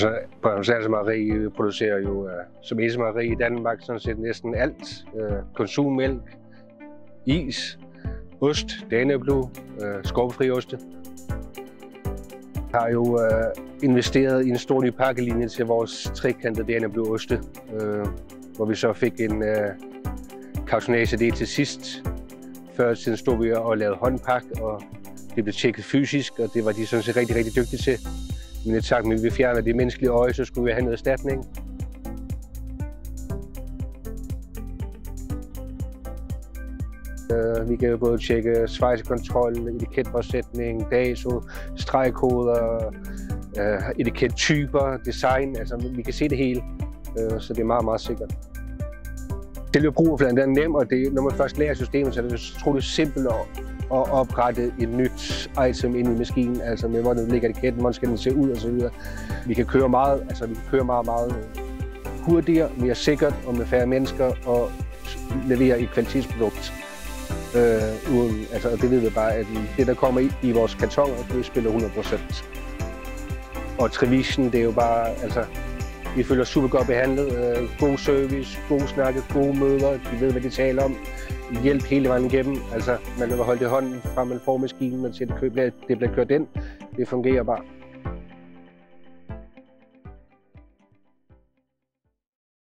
Altså, Bornholms Mejeri producerer jo som eneste mejeri i Danmark sådan set næsten alt. Konsummælk, is, ost, Danablu, skorpefri oste. Vi har jo investeret i en stor ny pakkelinje til vores trekantede Danablu oste, hvor vi så fik en kautonage del til sidst. Før i tiden stod vi og lavede håndpak, og det blev tjekket fysisk, og det var de sådan set rigtig, rigtig dygtige til. Men i takt med, at vi fjerner det menneskelige øje, så skulle vi have noget erstatning. Vi kan jo både tjekke svejsekontrol, etiketpåsætning, DASO, stregkoder, etikettyper, design. Altså, vi kan se det hele, så det er meget, meget sikkert. Selve brugerfladen er nem, og når man først lærer systemet, så er det utroligt simpelt at oprette et nyt item ind i maskinen, altså med hvordan det ligger etiketten, hvordan skal den se ud osv. Vi kan køre meget hurtigere, mere sikkert og med færre mennesker og levere et kvalitetsprodukt. Og det ved vi bare, at det der kommer i vores kartoner, det spiller 100%. Og Trevision, det er jo bare, altså, vi føler super godt behandlet, god service, gode snakke, gode møder, de ved, hvad de taler om, hjælp hele vejen igennem. Altså, man kan holde det i hånden, fra man får maskinen, man siger, det bliver kørt ind. Det fungerer bare.